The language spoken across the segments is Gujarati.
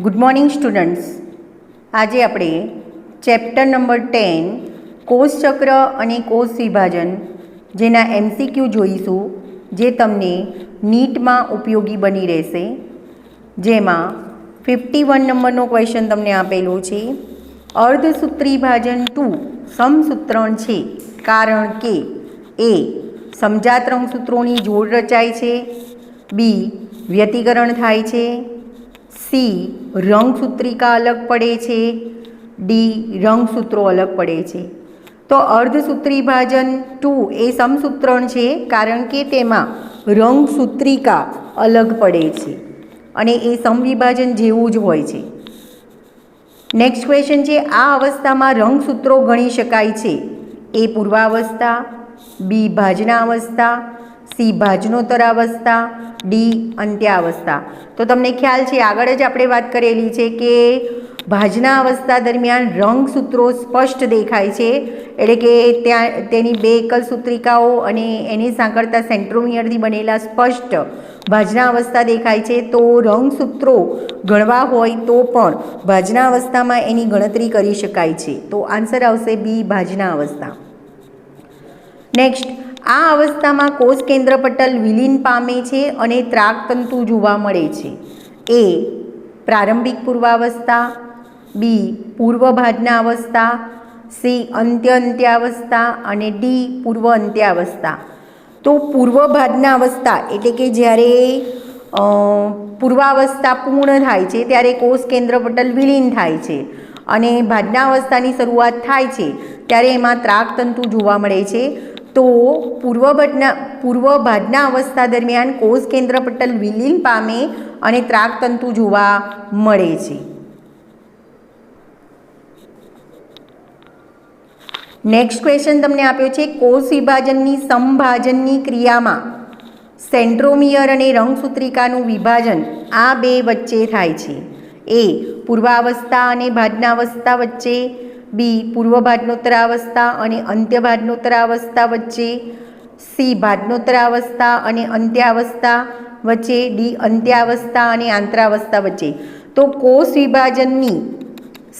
Good morning students. આજે આપણે ચેપ્ટર નંબર 10 કોષચક્ર અને કોષ વિભાજન જેના MCQ જોઈશું, જે તમને નીટમાં ઉપયોગી બની રહેશે. જેમાં 51 નંબરનો ક્વેશ્ચન તમને આપેલો છે. અર્ધસૂત્રી ભાજન 2 સમસૂત્રણ છે કારણ કે એ સમજાત રંગસૂત્રોની જોડ રચાય છે, બી વ્યતિકરણ થાય છે, સી રંગસૂત્રિકા અલગ પડે છે, ડી રંગસૂત્રો અલગ પડે છે. તો અર્ધસૂત્રી ભાજન 2 એ સમસૂત્રણ છે કારણ કે તેમાં રંગસૂત્રિકા અલગ પડે છે અને એ સમવિભાજન જેવું જ હોય છે. નેક્સ્ટ ક્વેશ્ચન છે, આ અવસ્થામાં રંગસૂત્રો ગણી શકાય છે. એ પૂર્વાવસ્થા, બી ભાજનાવસ્થા, સી ભાજનોત્તરાવસ્થા, ડી અંત્યાવસ્થા. તો તમને ખ્યાલ છે, આગળ જ આપણે વાત કરેલી છે કે ભાજનાવસ્થા દરમિયાન રંગસૂત્રો સ્પષ્ટ દેખાય છે, એટલે કે ત્યાં તેની બે એકલ સૂત્રિકાઓ અને એને સાંકળતા સેન્ટ્રોમિયરથી બનેલા સ્પષ્ટ ભાજનાવસ્થા દેખાય છે. તો રંગસૂત્રો ગણવા હોય તો પણ ભાજનાવસ્થામાં એની ગણતરી કરી શકાય છે. તો આન્સર આવશે બી ભાજનાવસ્થા. નેક્સ્ટ, આ અવસ્થામાં કોષ કેન્દ્રપટલ વિલીન પામે છે અને ત્રાકતંતુ જોવા મળે છે. એ પ્રારંભિક પૂર્વાવસ્થા, બી પૂર્વ ભાજનાવસ્થા, સી અંત્યાવસ્થા અને ડી પૂર્વ અંત્યાવસ્થા. તો પૂર્વ ભાજનાવસ્થા એટલે કે જ્યારે પૂર્વાવસ્થા પૂર્ણ થાય છે ત્યારે કોષ કેન્દ્રપટલ વિલીન થાય છે અને ભાજનાવસ્થાની શરૂઆત થાય છે ત્યારે એમાં ત્રાકતંતુ જોવા મળે છે. તો પૂર્વ ભાજનાવસ્થા દરમિયાન કોષ કેન્દ્રપટલ વિલીન પામે અને ત્રાકતંતુ જોવા મળે છે. નેક્સ્ટ ક્વેશ્ચન તમને આપ્યો છે, કોષ વિભાજનની સમભાજનની ક્રિયામાં સેન્ટ્રોમિયર અને રંગસૂત્રિકાનું વિભાજન આ બે વચ્ચે થાય છે. એ પૂર્વાવસ્થા અને ભાજનાવસ્થા વચ્ચે, બી પૂર્વ ભાજનોત્તરાવસ્થા અને અંત્ય ભાજનોત્તરાવસ્થા વચ્ચે, સી ભાજનોત્તરાવસ્થા અને અંત્યાવસ્થા વચ્ચે, ડી અંત્યાવસ્થા અને આંતરાવસ્થા વચ્ચે. તો કોષ વિભાજનની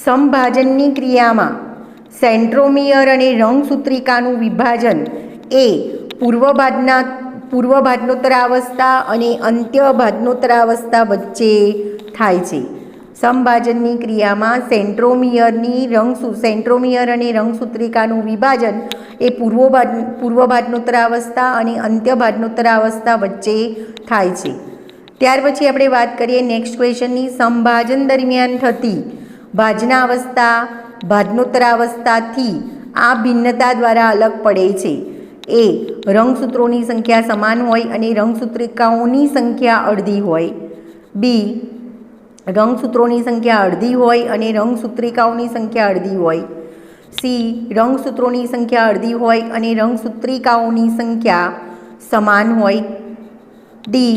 સમભાજનની ક્રિયામાં સેન્ટ્રોમિયર અને રંગસૂત્રિકાનું વિભાજન એ પૂર્વ ભાજનોત્તરાવસ્થા અને અંત્ય ભાજનોત્તરાવસ્થા વચ્ચે થાય છે. સમભાજનની ક્રિયામાં સેન્ટ્રોમિયર અને રંગસૂત્રિકાનું વિભાજન એ પૂર્વ ભાજનોત્તરાવસ્થા અને અંત્ય ભાજનોત્તરાવસ્થા વચ્ચે થાય છે. ત્યાર પછી આપણે વાત કરીએ નેક્સ્ટ ક્વેશ્ચનની, સમભાજન દરમિયાન થતી ભાજનાવસ્થા ભાજનોત્તરાવસ્થાથી આ ભિન્નતા દ્વારા અલગ પડે છે. એ રંગસૂત્રોની સંખ્યા સમાન હોય અને રંગસૂત્રિકાઓની સંખ્યા અડધી હોય, બી રંગસૂત્રોની સંખ્યા અડધી હોય અને રંગસૂત્રિકાઓની સંખ્યા અડધી હોય, સી રંગસૂત્રોની સંખ્યા અડધી હોય અને રંગસૂત્રિકાઓની સંખ્યા સમાન હોય, ડી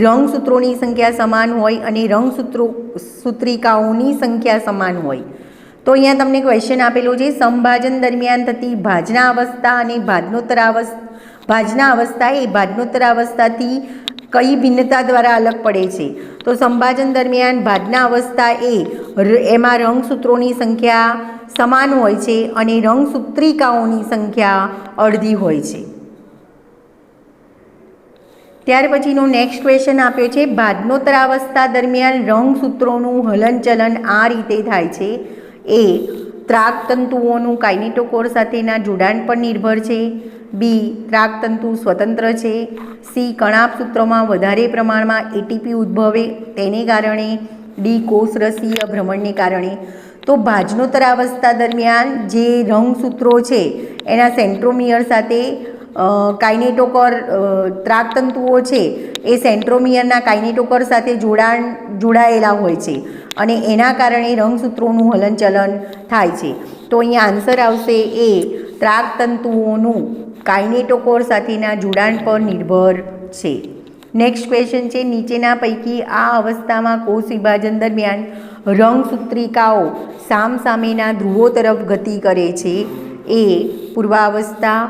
રંગસૂત્રોની સંખ્યા સમાન હોય અને રંગસૂત્રિકાઓની સંખ્યા સમાન હોય. તો અહીંયા તમને ક્વેશ્ચન આપેલો છે, સમભાજન દરમિયાન થતી ભાજનાવસ્થા અને ભાજનાવસ્થા એ ભાજનોત્તરાવસ્થાથી કઈ ભિન્નતા દ્વારા અલગ પડે છે? તો સમભાજન દરમિયાન ભાજનાવસ્થા એમાં રંગસૂત્રોની સંખ્યા સમાન હોય છે અને રંગસૂત્રિકાઓની સંખ્યા અડધી હોય છે. ત્યાર પછીનો નેક્સ્ટ ક્વેશ્ચન આપ્યો છે, ભાજનોત્તરાવસ્થા દરમિયાન રંગસૂત્રોનું હલનચલન આ રીતે થાય છે. એ ત્રાકતંતુઓનું કાઇનેટોકોર સાથેના જોડાણ પર નિર્ભર છે, બી ત્રાકતંતુ સ્વતંત્ર છે, સી કણાભસૂત્રમાં વધારે પ્રમાણમાં એટીપી ઉદ્ભવે તેને કારણે, ડી કોષરસીય ભ્રમણને કારણે. તો ભાજનોત્તરાવસ્થા દરમિયાન જે રંગસૂત્રો છે એના સેન્ટ્રોમિયર સાથે કાઇનેટોકોર ત્રાકતંતુઓ છે એ સેન્ટ્રોમિયરના કાઇનેટોકોર સાથે જોડાયેલા હોય છે અને એના કારણે રંગસૂત્રોનું હલનચલન થાય છે. તો અહીંયા આન્સર આવશે એ ત્રાકતંતુઓનું કાઇનેટોકોર સાથેના જોડાણ પર નિર્ભર છે. નેક્સ્ટ ક્વેશ્ચન છે, નીચેના પૈકી આ અવસ્થામાં કોષ વિભાજન દરમિયાન રંગસૂત્રિકાઓ સામસામેના ધ્રુવો તરફ ગતિ કરે છે. એ પૂર્વાવસ્થા,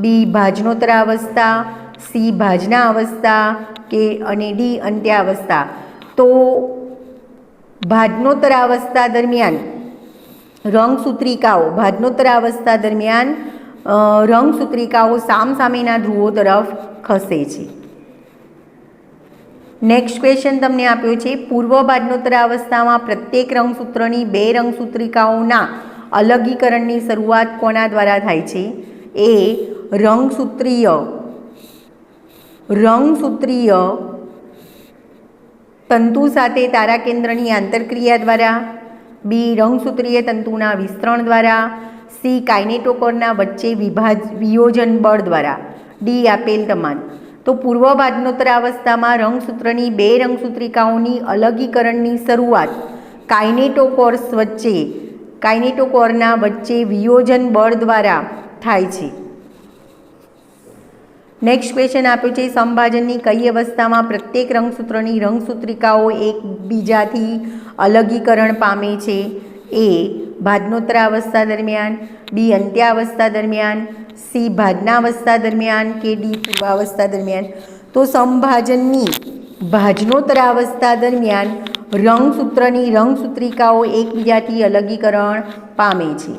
બી ભાજનોત્તરાવસ્થા, સી ભાજનાવસ્થા અને ડી અંત્યાવસ્થા. તો ભાજનોત્તરાવસ્થા દરમિયાન રંગસૂત્રિકાઓ ભાજનોત્તરાવસ્થા દરમિયાન રંગસૂત્રિકાઓ સામસામેના ધ્રુવો તરફ ખસે છે. નેક્સ્ટ ક્વેશ્ચન તમને આપ્યો છે, પૂર્વ ભાજનોત્તરાવસ્થામાં પ્રત્યેક રંગસૂત્રની બે રંગસૂત્રિકાઓના અલગીકરણની શરૂઆત કોના દ્વારા થાય છે? એ રંગસૂત્રીય તંતુ સાથે તારાકેન્દ્રની આંતરક્રિયા દ્વારા, બી રંગસૂત્રીય તંતુના વિસ્તરણ દ્વારા, સી કાઇનેટોકોરના વચ્ચે વિયોજન બળ દ્વારા, ડી આપેલ તમામ. તો પૂર્વ ભાજનોત્તરાવસ્થામાં રંગસૂત્રની બે રંગસૂત્રિકાઓની અલગીકરણની શરૂઆત કાઇનેટોકોરના વચ્ચે વિયોજન બળ દ્વારા થાય છે. નેક્સ્ટ ક્વેશ્ચન આપ્યું છે, સમભાજનની કઈ અવસ્થામાં પ્રત્યેક રંગસૂત્રની રંગસૂત્રિકાઓ એકબીજાથી અલગીકરણ પામે છે? એ ભાજનોત્તરાવસ્થા દરમિયાન, બી અંત્યાવસ્થા દરમિયાન, સી ભાજનાવસ્થા દરમિયાન કે ડી પૂર્વાવસ્થા દરમિયાન. તો સમભાજનની ભાજનોત્તરાવસ્થા દરમિયાન રંગસૂત્રિકાઓ એકબીજાથી અલગીકરણ પામે છે.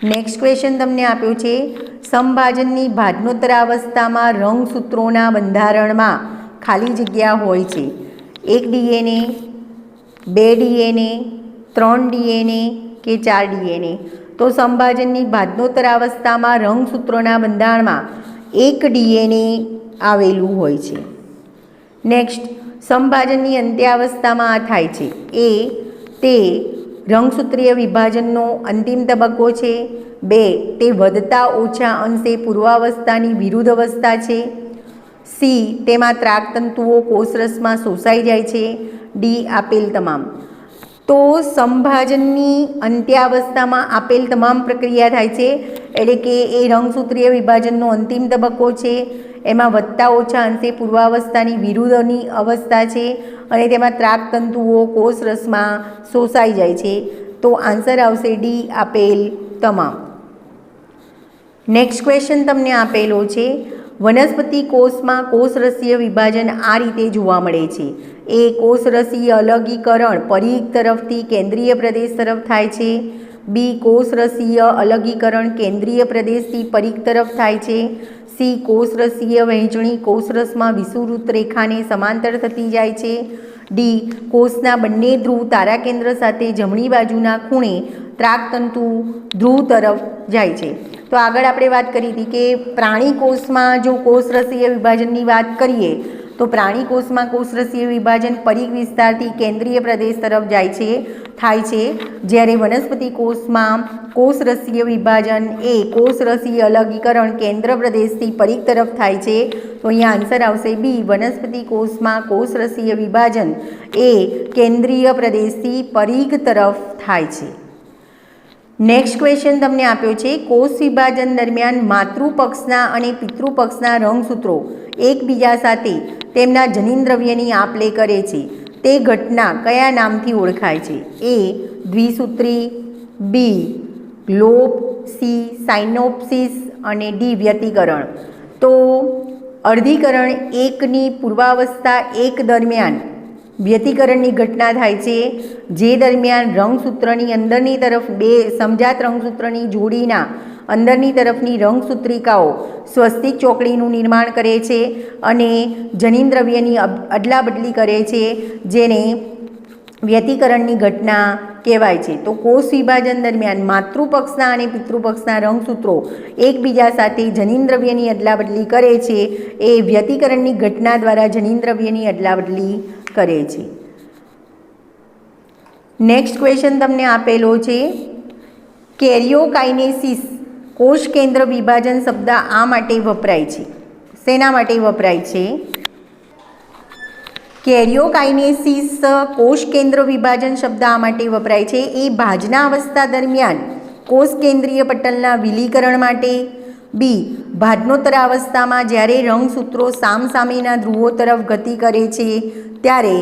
નેક્સ્ટ ક્વેશ્ચન તમને આપ્યો છે, સમભાજનની ભાજનોત્તરાવસ્થામાં રંગસૂત્રોના બંધારણમાં ખાલી જગ્યા હોય છે. 1 DNA, 2 DNA, 3 DNA કે 4 DNA. તો સમભાજનની ભાજનોત્તરાવસ્થામાં રંગસૂત્રોના બંધારણમાં 1 DNA આવેલું હોય છે. નેક્સ્ટ, સમભાજનની અંત્યાવસ્થામાં આ થાય છે. તે રંગસૂત્રીય વિભાજનનો અંતિમ તબક્કો છે. 2 તે વધતા ઓછા અંશે પૂર્વાવસ્થાની વિરુદ્ધ અવસ્થા છે. સી તેમાં ત્રાકતંતુઓ કોષરસમાં શોષાઈ જાય છે. ડી આપેલ તમામ. તો સમભાજનની અંત્યાવસ્થામાં આપેલ તમામ પ્રક્રિયા થાય છે, એટલે કે એ રંગસૂત્રીય વિભાજનનો અંતિમ તબક્કો છે. એમાં વધતા ઓછા અંશે પૂર્વાવસ્થાની વિરુદ્ધની અવસ્થા છે અને તેમાં ત્રાકતંતુઓ કોષરસમાં શોષાઈ જાય છે. તો આન્સર આવશે ડી આપેલ તમામ. નેક્સ્ટ ક્વેશ્ચન તમને આપેલો છે, વનસ્પતિ કોષમાં કોષરસીય વિભાજન આ રીતે જોવા મળે છે. એ કોષરસીય અલગીકરણ પરિઘ તરફથી કેન્દ્રીય પ્રદેશ તરફ થાય છે. બી કોષરસીય અલગીકરણ કેન્દ્રીય પ્રદેશથી પરિઘ તરફ થાય છે. સી કોષરસીય વહેંચણી કોષરસમાં વિષુવવૃત્ત રેખાને સમાંતર થતી જાય છે. ડી કોષના બંને ધ્રુવ તારાકેન્દ્ર સાથે જમણી બાજુના ખૂણે ત્રાકતંતુ ધ્રુવ તરફ જાય છે. તો આગળ આપણે વાત કરી હતી કે પ્રાણી કોષમાં જો કોષરસીય વિભાજનની વાત કરીએ તો પ્રાણી કોષમાં કોષરસીય વિભાજન પરિઘ વિસ્તારથી કેન્દ્રીય પ્રદેશ તરફ થાય છે, જ્યારે વનસ્પતિ કોષમાં કોષરસીય વિભાજન એ કોષરસીય અલગીકરણ કેન્દ્ર પ્રદેશથી પરિઘ તરફ થાય છે. તો અહીંયા આન્સર આવશે બી, વનસ્પતિ કોષમાં કોષરસીય વિભાજન એ કેન્દ્રીય પ્રદેશથી પરિઘ તરફ થાય છે. નેક્સ્ટ ક્વેશ્ચન તમને આપ્યો છે, કોષ વિભાજન દરમિયાન માતૃપક્ષના અને પિતૃપક્ષના રંગસૂત્રો એકબીજા સાથે તેમના જનીનદ્રવ્યની આપ-લે કરે છે. તે ઘટના કયા નામથી ઓળખાય છે? એ દ્વિસૂત્રી, બી ગ્લોબ, સી સાયનોપ્સિસ અને ડી વ્યતિકરણ. તો અર્ધીકરણ 1ની પૂર્વાવસ્થા 1 દરમિયાન વ્યતિકરણની ઘટના થાય છે, જે દરમિયાન રંગસૂત્રની અંદરની તરફ બે સમજાત રંગસૂત્રની જોડીના અંદરની તરફની રંગસૂત્રિકાઓ સ્વસ્તિક ચોકડીનું નિર્માણ કરે છે અને જનીનદ્રવ્યની અદલાબદલી કરે છે, જેને વ્યતિકરણની ઘટના કહેવાય છે. તો કોષ વિભાજન દરમિયાન માતૃપક્ષના અને પિતૃપક્ષના રંગસૂત્રો એકબીજા સાથે જનીનદ્રવ્યની અદલાબદલી કરે છે. એ વ્યતિકરણની ઘટના દ્વારા જનીનદ્રવ્યની અદલાબદલી કરે છે. નેક્સ્ટ ક્વેશ્ચન તમને આપેલો છે, કેરિયોકાઇનેસિસ કોષ કેન્દ્ર વિભાજન શબ્દ આ માટે વપરાય છે. શેના માટે વપરાય છે? કેરિયોકાઇનેસિસ કોષ કેન્દ્ર વિભાજન શબ્દ આ માટે વપરાય છે. એ ભાજના અવસ્થા દરમિયાન કોષ કેન્દ્રીય પટલના વિલીકરણ માટે. બી ભાજનોત્તરાવસ્થામાં જ્યારે રંગસૂત્રો સામસામેના ધ્રુવો તરફ ગતિ કરે છે ત્યારે.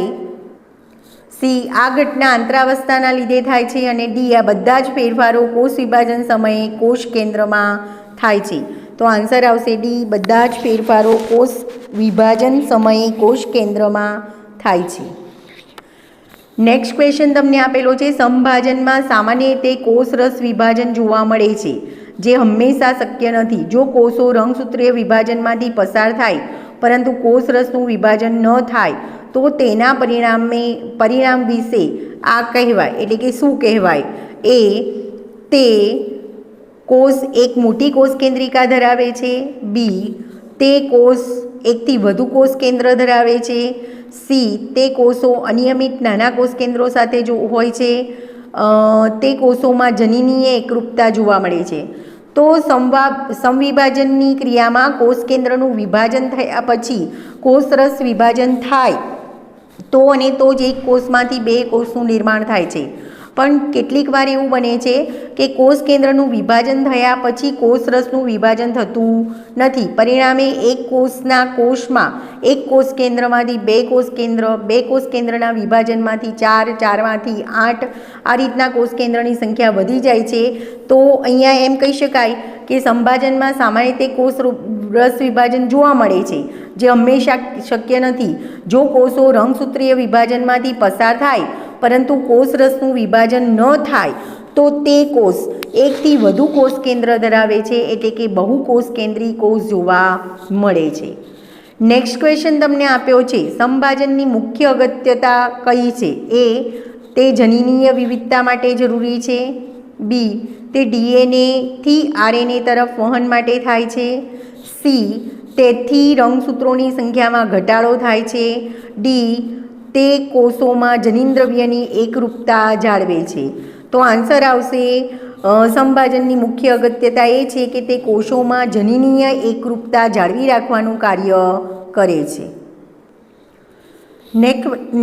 સી આ ઘટના આંતરાવસ્થાના લીધે થાય છે અને ડી આ બધા જ ફેરફારો કોષ વિભાજન સમયે કોષ કેન્દ્રમાં થાય છે. તો આન્સર આવશે ડી, બધા જ ફેરફારો કોષ વિભાજન સમયે કોષ કેન્દ્રમાં થાય છે. નેક્સ્ટ ક્વેશ્ચન તમને આપેલો છે, સમભાજનમાં સામાન્ય રીતે કોષ રસ વિભાજન જોવા મળે છે, જે હંમેશા શક્ય નથી. જો કોષો રંગસૂત્રીય વિભાજનમાંથી પસાર થાય પરંતુ કોષ રસનું વિભાજન ન થાય તો તેના પરિણામ વિશે આ કહેવાય, એટલે કે શું કહેવાય? એ તે કોષ એક મોટી કોષ કેન્દ્રિકા ધરાવે છે, બી તે કોષ એકથી વધુ કોષ કેન્દ્ર ધરાવે છે, સી તે કોષો અનિયમિત નાના કોષ કેન્દ્રો સાથે હોય છે, તે કોષોમાં જનીનીય એકરૂપતા જોવા મળે છે. તો સમવિભાજનની ક્રિયામાં કોષ કેન્દ્રનું વિભાજન થયા પછી કોષ રસ વિભાજન થાય તો અને તો જ એક કોષમાંથી બે કોષનું નિર્માણ થાય છે. પણ કેટલીક વાર એવું બને છે કે કોષ કેન્દ્રનું વિભાજન થયા પછી કોષ રસનું વિભાજન થતું નથી. પરિણામે એક કોષમાં એક કોષ કેન્દ્રમાંથી બે કોષ કેન્દ્રના વિભાજનમાંથી 4, 4માંથી 8 આ રીતના કોષ કેન્દ્રની સંખ્યા વધી જાય છે. તો અહીંયા એમ કહી શકાય કે સમભાજનમાં સામાન્ય રીતે કોષ રસ વિભાજન જોવા મળે છે, જે હંમેશા શક્ય નથી. જો કોષો રંગસૂત્રીય વિભાજનમાંથી પસાર થાય પરંતુ કોષ રસનું વિભાજન ન થાય તો તે કોષ એકથી વધુ કોષ કેન્દ્ર ધરાવે છે, એટલે કે બહુકોષ કેન્દ્રી કોષ જોવા મળે છે. નેક્સ્ટ ક્વેશ્ચન તમને આપ્યો છે, સમભાજનની મુખ્ય અગત્યતા કઈ છે? એ તે જનીનીય વિવિધતા માટે જરૂરી છે, બી તે ડીએનએથી આરએનએ તરફ વહન માટે થાય છે, સી તેથી રંગસૂત્રોની સંખ્યામાં ઘટાડો થાય છે, ડી તે કોષોમાં જનીનદ્રવ્યની એકરૂપતા જાળવે છે. તો આન્સર આવશે સમભાજનની મુખ્ય અગત્યતા એ છે કે તે કોષોમાં જનીનીય એકરૂપતા જાળવી રાખવાનું કાર્ય કરે છે.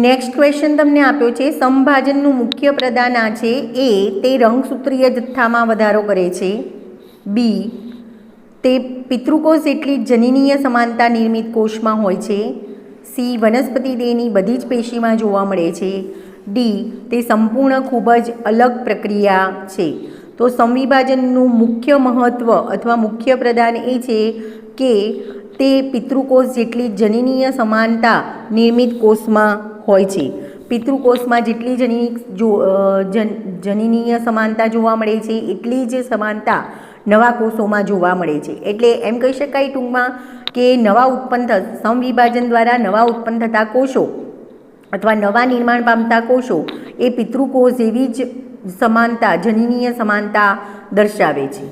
નેક્સ્ટ ક્વેશ્ચન તમને આપ્યો છે, સમભાજનનું મુખ્ય પ્રદાન આ છે. એ તે રંગસૂત્રીય જથ્થામાં વધારો કરે છે, બી તે પિતૃકોષ જેટલી જનીનીય સમાનતા નિર્મિત કોષમાં હોય છે, સી વનસ્પતિ દેહની બધી જ પેશીમાં જોવા મળે છે, ડી તે સંપૂર્ણ ખૂબ જ અલગ પ્રક્રિયા છે. તો સમવિભાજનનું મુખ્ય મહત્ત્વ અથવા મુખ્ય પ્રદાન એ છે કે તે પિતૃકોષ જેટલી જનીનીય સમાનતા નિર્મિત કોષમાં હોય છે. પિતૃકોષમાં જેટલી જનીનીય સમાનતા જોવા મળે છે એટલી જ સમાનતા નવા કોષોમાં જોવા મળે છે. એટલે એમ કહી શકાય ટૂંકમાં કે સમવિભાજન દ્વારા નવા ઉત્પન્ન થતા કોષો અથવા નવા નિર્માણ પામતા કોષો એ પિતૃકોષ જેવી જ સમાનતા જનીનીય સમાનતા દર્શાવે છે.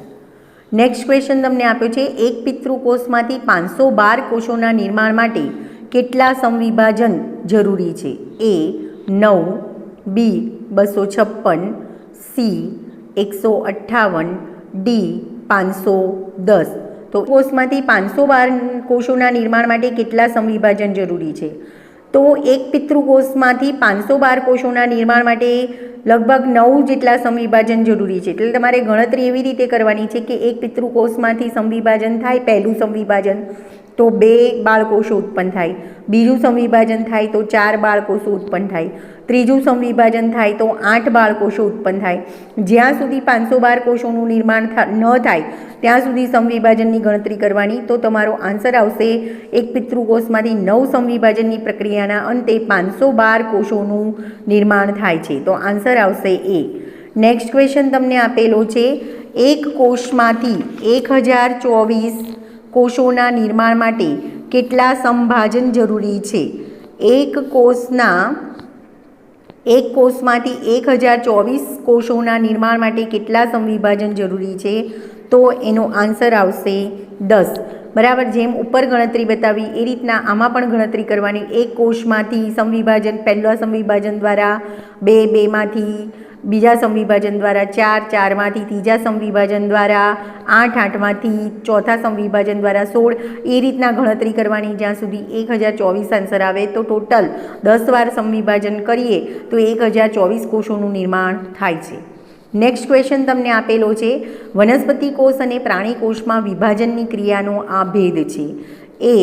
નેક્સ્ટ ક્વેશ્ચન તમને આપ્યો છે, એક પિતૃકોષમાંથી 512 કોષોના નિર્માણ માટે કેટલા સમવિભાજન જરૂરી છે? એ 9, બી 256, સી 158, ડી 510. તો કોષમાંથી 512 કોષોના નિર્માણ માટે કેટલા સમવિભાજન જરૂરી છે? તો એક પિતૃકોષમાંથી 512 કોષોના નિર્માણ માટે લગભગ 9 જેટલા સમવિભાજન જરૂરી છે. એટલે તમારે ગણતરી એવી રીતે કરવાની છે કે એક પિતૃકોષમાંથી સમવિભાજન થાય, પહેલું સમવિભાજન તો 2 બાળકોષો ઉત્પન્ન થાય, બીજું સમવિભાજન થાય તો 4 બાળકોષો ઉત્પન્ન થાય, ત્રીજું સમવિભાજન થાય તો 8 બાળકોષો ઉત્પન્ન થાય. જ્યાં સુધી 512 કોષોનું નિર્માણ ન થાય ત્યાં સુધી સમવિભાજનની ગણતરી કરવાની. તો તમારો આન્સર આવશે એક પિતૃકોષમાંથી 9 સમવિભાજનની પ્રક્રિયાના અંતે 512 કોષોનું નિર્માણ થાય છે. તો આન્સર આવશે એ. નેક્સ્ટ ક્વેશ્ચન તમને આપેલો છે, એક કોષમાંથી 1024 કોષોના નિર્માણ માટે કેટલા સમભાજન જરૂરી છે? એક કોષમાંથી 1024 કોષોના નિર્માણ માટે કેટલા સમવિભાજન જરૂરી છે? તો એનો આન્સર આવશે 10. બરાબર, જેમ ઉપર ગણતરી બતાવી એ રીતના આમાં પણ ગણતરી કરવાની. એક કોષમાંથી સમવિભાજન પહેલા સમવિભાજન દ્વારા 2, 2માંથી બીજા સમવિભાજન દ્વારા 4, 4માંથી ત્રીજા સમવિભાજન દ્વારા 8, 8માંથી ચોથા સમવિભાજન દ્વારા 16 એ રીતના ગણતરી કરવાની જ્યાં સુધી 1024 આન્સર આવે. તો ટોટલ 10 વાર સમવિભાજન કરીએ તો 1024 કોષોનું નિર્માણ થાય છે. નેક્સ્ટ ક્વેશ્ચન તમને આપેલો છે, વનસ્પતિ કોષ અને પ્રાણી કોષમાં વિભાજનની ક્રિયાનો આ ભેદ છે. એ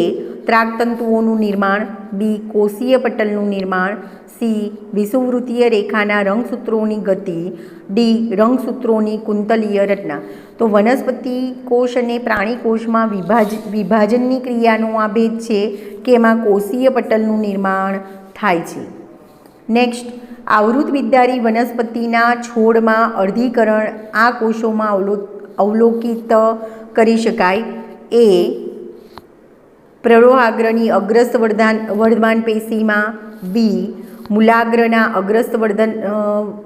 ત્રાકતંતુઓનું નિર્માણ, બી કોષીય પટલનું નિર્માણ, સી વિષુવવૃત્તીય રેખાના રંગસૂત્રોની ગતિ, ડી રંગસૂત્રોની કુંતલીય રચના. તો વનસ્પતિ કોષ અને પ્રાણી કોષમાં વિભાજનની ક્રિયાનો આ ભેદ છે કે એમાં કોષીય પટલનું નિર્માણ થાય છે. નેક્સ્ટ આવૃત વિદ્યારી વનસ્પતિના છોડમાં અર્ધીકરણ આ કોષોમાં અવલોકિત કરી શકાય. એ પ્રરોહાગ્રની અગ્રસ્ત વર્ધમાન પેશીમાં, બી મૂલાગ્રના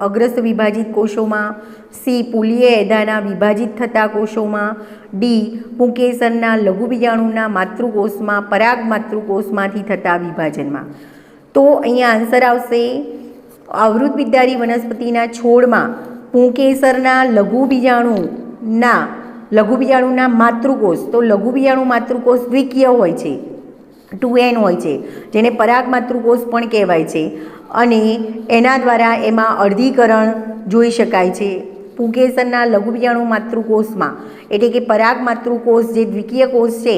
અગ્રસ્ત વિભાજિત કોષોમાં, સી પુલીય એધાના વિભાજિત થતા કોષોમાં, ડી પુંકેસરના લઘુબીજાણુના માતૃકોષમાં પરાગ માતૃકોષમાંથી થતા વિભાજનમાં. તો અહીંયા આન્સર આવશે આવૃત વિદ્યારી વનસ્પતિના છોડમાં પુંકેસરના લઘુબીજાણુના માતૃકોષ. તો લઘુબીજાણુ માતૃકોષ દ્વિકીય હોય છે, 2n હોય છે, જેને પરાગ માતૃકોષ પણ કહેવાય છે, અને એના દ્વારા એમાં અર્ધીકરણ જોઈ શકાય છે. પુંકેસરના લઘુબીજાણુ માતૃકોષમાં એટલે કે પરાગ માતૃકોષ જે દ્વિકીય કોષ છે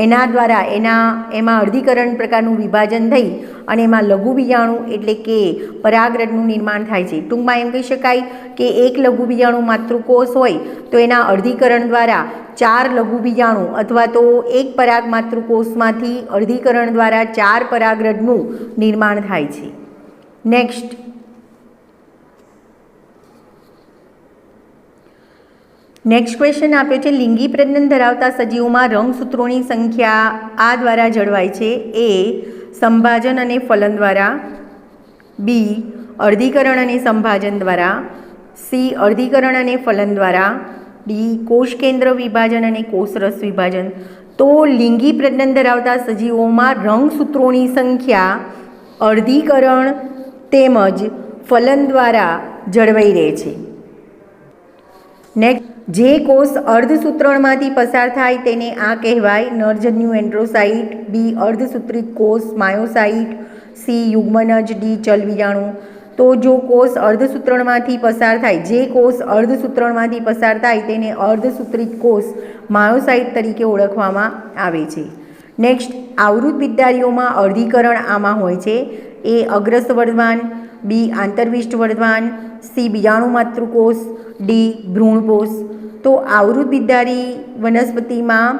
એના દ્વારા એમાં અર્ધીકરણ પ્રકારનું વિભાજન થઈ અને એમાં લઘુબીજાણુ એટલે કે પરાગરજનું નિર્માણ થાય છે. ટૂંકમાં એમ કહી શકાય કે એક લઘુબીજાણુ માતૃકોષ હોય તો એના અર્ધીકરણ દ્વારા 4 લઘુબીજાણુ અથવા તો એક પરાગ માતૃકોષમાંથી અર્ધીકરણ દ્વારા 4 પરાગરજનું નિર્માણ થાય છે. નેક્સ્ટ ક્વેશ્ચન આપ્યો છે, લિંગી પ્રજનન ધરાવતા સજીવોમાં રંગસૂત્રોની સંખ્યા આ દ્વારા જળવાય છે. એ સંભાજન અને ફલન દ્વારા, બી અર્ધીકરણ અને સંભાજન દ્વારા, સી અર્ધીકરણ અને ફલન દ્વારા, ડી કોષ કેન્દ્ર વિભાજન અને કોષરસ વિભાજન. તો લિંગી પ્રજનન ધરાવતા સજીવોમાં રંગસૂત્રોની સંખ્યા અર્ધીકરણ તેમજ ફલન દ્વારા જળવાઈ રહે છે. નેક્સ્ટ, જે કોષ અર્ધસૂત્રણમાંથી પસાર થાય તેને આ કહેવાય નરજન્યુ એન્ડ્રોસાઇટ, બી અર્ધસૂત્રિત કોષ માયોસાઇટ, સી યુગ્મનજ, ડી ચલબીજાણુ. તો જો કોષ અર્ધસૂત્રણમાંથી પસાર થાય, જે કોષ અર્ધસૂત્રણમાંથી પસાર થાય તેને અર્ધસૂત્રિત કોષ માયોસાઇટ તરીકે ઓળખવામાં આવે છે. નેક્સ્ટ, આવૃત વિદ્યારીઓમાં અર્ધીકરણ આમાં હોય છે. એ અગ્રસ્ત વર્ધમાન, બી આંતરવિષ્ટ વર્ધમાન, સી બીજાણુ માતૃકોષ, ડી ભ્રૂણકોષ. તો આવૃત વિદ્યારી વનસ્પતિમાં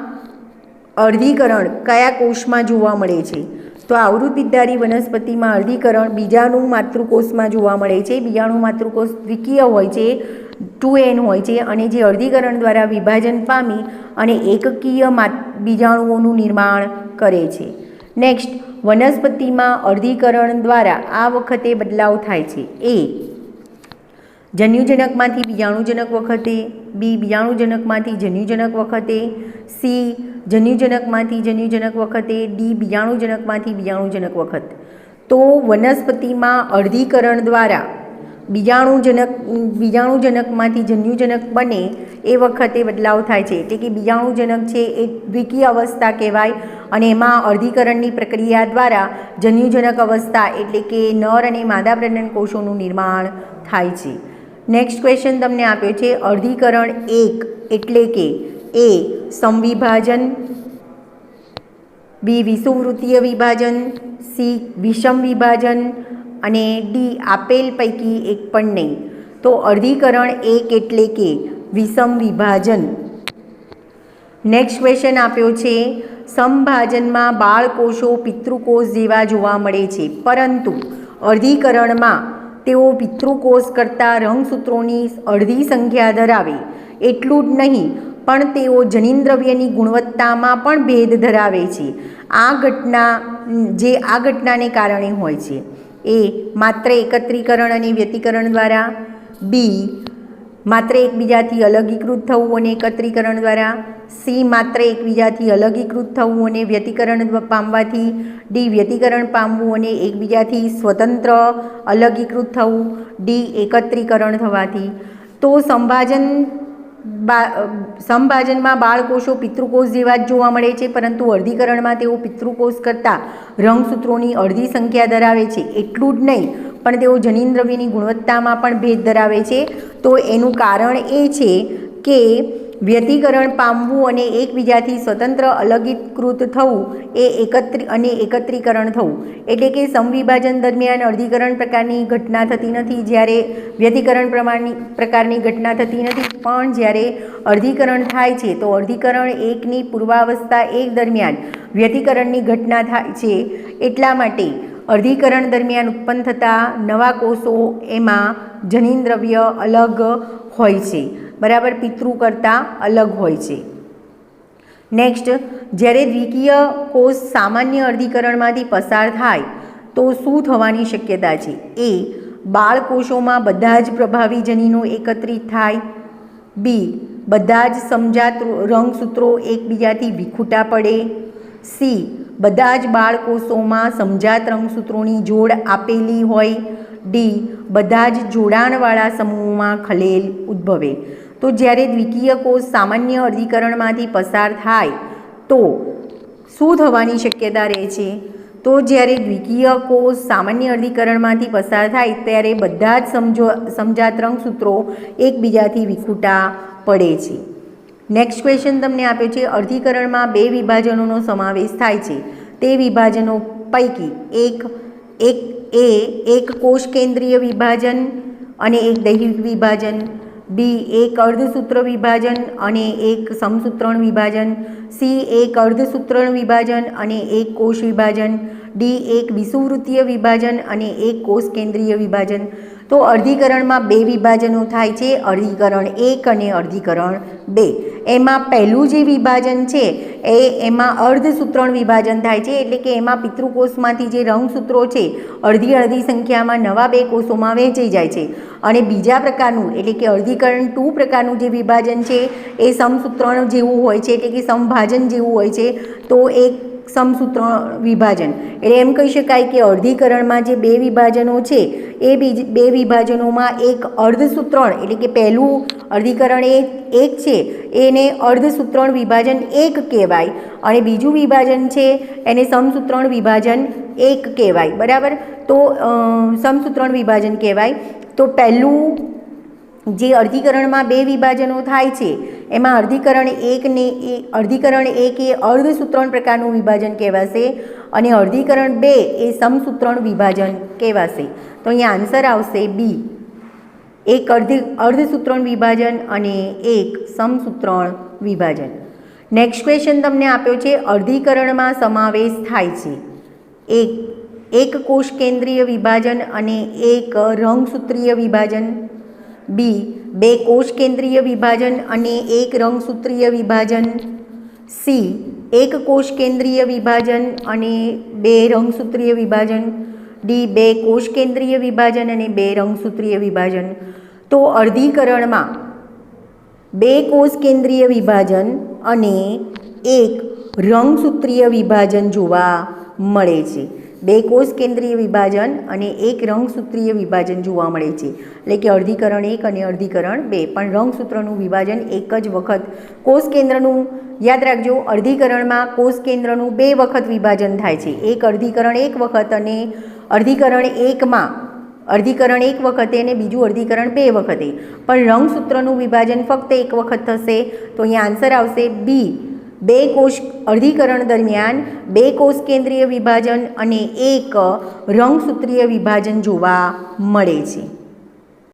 અર્ધીકરણ કયા કોષમાં જોવા મળે છે? તો આવૃત વિદ્યારી વનસ્પતિમાં અર્ધીકરણ બીજાણુ માતૃકોષમાં જોવા મળે છે. બીજાણુ માતૃકોષ દ્વિકીય હોય છે, 2n હોય છે, અને જે અર્ધીકરણ દ્વારા વિભાજન પામી અને એકકીય બીજાણુઓનું નિર્માણ કરે છે. નેક્સ્ટ, વનસ્પતિમાં અર્ધીકરણ દ્વારા આ વખતે બદલાવ થાય છે. એ જન્યુજનકમાંથી બીજાણુજનક વખતે, બી બીજાણુજનકમાંથી જન્યુજનક વખતે, સી જન્યુજનકમાંથી જન્યુજનક વખતે, ડી બીજાણુજનકમાંથી બીજાણુજનક વખત. તો વનસ્પતિમાં અર્ધીકરણ દ્વારા બીજાણુજનકમાંથી જન્યુજનક બને એ વખતે બદલાવ થાય છે. એટલે કે બીજાણુજનક છે એ દ્વિકીય અવસ્થા કહેવાય અને એમાં અર્ધીકરણની પ્રક્રિયા દ્વારા જન્યુજનક અવસ્થા એટલે કે નર અને માદા પ્રજનન કોષોનું નિર્માણ થાય છે. નેક્સ્ટ ક્વેશ્ચન તમને આપ્યો છે, અર્ધીકરણ 1 એટલે કે એ સમવિભાજન, બી વિષુવવૃત્તીય વિભાજન, સી વિષમ વિભાજન અને ડી આપેલ પૈકી એક પણ નહીં. તો અર્ધીકરણ 1 એટલે કે વિષમ વિભાજન. નેક્સ્ટ ક્વેશ્ચન આપ્યો છે, સમભાજનમાં બાળકોષો પિતૃકોષ જેવા જોવા મળે છે, પરંતુ અર્ધીકરણમાં તેઓ પિતૃકોષ કરતાં રંગસૂત્રોની અડધી સંખ્યા ધરાવે. એટલું જ નહીં પણ તેઓ જનીનદ્રવ્યની ગુણવત્તામાં પણ ભેદ ધરાવે છે. આ ઘટનાને કારણે હોય છે. એ માત્ર એકત્રીકરણ અને વ્યતિકરણ દ્વારા, બી માત્ર એકબીજાથી અલગીકૃત થવું અને એકત્રીકરણ દ્વારા, સી માત્ર એકબીજાથી અલગીકૃત થવું અને વ્યતિકરણ પામવાથી, ડી વ્યતિકરણ પામવું અને એકબીજાથી સ્વતંત્ર અલગીકૃત થવું, ડી એકત્રીકરણ થવાથી. તો સમભાજનમાં બાળકોષો પિતૃકોષ જેવા જ જોવા મળે છે, પરંતુ અર્ધીકરણમાં તેઓ પિતૃકોષ કરતાં રંગસૂત્રોની અડધી સંખ્યા ધરાવે છે. એટલું જ નહીં પણ તેઓ જનીનદ્રવ્યની ગુણવત્તામાં પણ ભેદ ધરાવે છે. તો એનું કારણ એ છે કે વ્યતિકરણ પામવું અને એકબીજાથી સ્વતંત્ર અલગીકૃત થવું એ એકત્રીકરણ થવું. એટલે કે સમવિભાજન દરમિયાન અર્ધીકરણ પ્રકારની ઘટના થતી નથી, જ્યારે વ્યતિકરણ પ્રકારની ઘટના થતી નથી. પણ જ્યારે અર્ધીકરણ થાય છે તો અર્ધીકરણ 1ની પૂર્વાવસ્થા 1 દરમિયાન વ્યતિકરણની ઘટના થાય છે. એટલા માટે અર્ધીકરણ દરમિયાન ઉત્પન્ન થતા નવા કોષો એમાં જનીન દ્રવ્ય અલગ હોય છે, બરાબર, પિતૃ કરતાં અલગ હોય છે. નેક્સ્ટ, જ્યારે દ્વિકીય કોષ સામાન્ય અર્ધીકરણમાંથી પસાર થાય તો શું થવાની શક્યતા છે? એ, બાળકોષોમાં બધા જ પ્રભાવી જનીનો એકત્રિત થાય. બી, બધા જ સમજાત રંગસૂત્રો એકબીજાથી વિખૂટા પડે. સી, બધા જ બાળકોષોમાં સમજાત રંગસૂત્રોની જોડ આપેલી હોય. ડી, બધા જ જોડાણવાળા સમૂહોમાં ખલેલ ઉદ્ભવે. તો જ્યારે દ્વિકીય કોષ સામાન્ય અર્ધીકરણમાંથી પસાર થાય તો શું થવાની શક્યતા રહે છે? તો જ્યારે દ્વિકીય કોષ સામાન્ય અર્ધીકરણમાંથી પસાર થાય ત્યારે બધા જ સમજાત રંગસૂત્રો એકબીજાથી વિખૂટા પડે છે. નેક્સ્ટ ક્વેશ્ચન તમને આપ્યો છે, અર્ધીકરણમાં બે વિભાજનોનો સમાવેશ થાય છે. તે વિભાજનો પૈકી એક કોષ કેન્દ્રીય વિભાજન અને એક દૈહિક વિભાજન. બી, એક અર્ધસૂત્ર વિભાજન અને એક સમસૂત્રણ વિભાજન. સી, એક અર્ધસૂત્રણ વિભાજન અને એક કોષ વિભાજન. ડી, એક વિષુવવૃત્તીય વિભાજન અને એક કોષ કેન્દ્રીય વિભાજન. તો અર્ધીકરણમાં બે વિભાજનો થાય છે, અર્ધીકરણ 1 અને અર્ધીકરણ 2. એમાં પહેલું જે વિભાજન છે એમાં અર્ધસૂત્રણ વિભાજન થાય છે, એટલે કે એમાં પિતૃકોષમાંથી જે રંગસૂત્રો છે અડધી સંખ્યામાં નવા બે કોષોમાં વહેંચાઈ જાય છે. અને બીજા પ્રકારનું એટલે કે અર્ધીકરણ 2 પ્રકારનું જે વિભાજન છે એ સમસૂત્રણ જેવું હોય છે, એટલે કે સમભાજન જેવું હોય છે. તો એક સમસૂત્રણ વિભાજન એટલે એમ કહી શકાય કે અર્ધીકરણમાં જે બે વિભાજનો છે એ બે વિભાજનોમાં એક અર્ધસૂત્રણ એટલે કે પહેલું અર્ધીકરણ 1 છે એને અર્ધસૂત્રણ વિભાજન 1 કહેવાય અને બીજું વિભાજન છે એને સમસૂત્રણ વિભાજન 1 કહેવાય, બરાબર. તો સમસૂત્રણ વિભાજન કહેવાય. તો પહેલું જે અર્ધીકરણમાં બે વિભાજનો થાય છે એમાં અર્ધીકરણ 1 એ અર્ધસૂત્રણ પ્રકારનું વિભાજન કહેવાશે અને અર્ધીકરણ 2 એ સમસૂત્રણ વિભાજન કહેવાશે. તો અહીંયા આન્સર આવશે બી, એક અર્ધસૂત્રણ વિભાજન અને એક સમસૂત્રણ વિભાજન. નેક્સ્ટ ક્વેશ્ચન તમને આપ્યો છે, અર્ધીકરણમાં સમાવેશ થાય છે એક કોષ કેન્દ્રીય વિભાજન અને એક રંગસૂત્રીય વિભાજન. બી, બે કોષ કેન્દ્રીય વિભાજન અને એક રંગસૂત્રીય વિભાજન. સી, એક કોષ કેન્દ્રીય વિભાજન અને બે રંગસૂત્રીય વિભાજન. ડી, બે કોષ કેન્દ્રીય વિભાજન અને બે રંગસૂત્રીય વિભાજન. તો અર્ધીકરણમાં બે કોષ કેન્દ્રીય વિભાજન અને એક રંગસૂત્રીય વિભાજન જોવા મળે છે. બે કોષ કેન્દ્રીય વિભાજન અને એક રંગસૂત્રીય વિભાજન જોવા મળે છે, એટલે કે અર્ધીકરણ 1 અને અર્ધીકરણ 2. પણ રંગસૂત્રનું વિભાજન એક જ વખત કોષ કેન્દ્રનું, યાદ રાખજો, અર્ધીકરણમાં કોષ કેન્દ્રનું 2 વખત વિભાજન થાય છે, એક અર્ધીકરણ 1 વખત અને અર્ધીકરણ 1માં અર્ધીકરણ 1 વખતે અને બીજું અર્ધીકરણ 2 વખતે. પણ રંગસૂત્રનું વિભાજન ફક્ત 1 વખત થશે. તો અહીંયા આન્સર આવશે બી, બે કોષ અર્ધીકરણ દરમિયાન બે કોષ કેન્દ્રીય વિભાજન અને એક રંગસૂત્રીય વિભાજન જોવા મળે છે.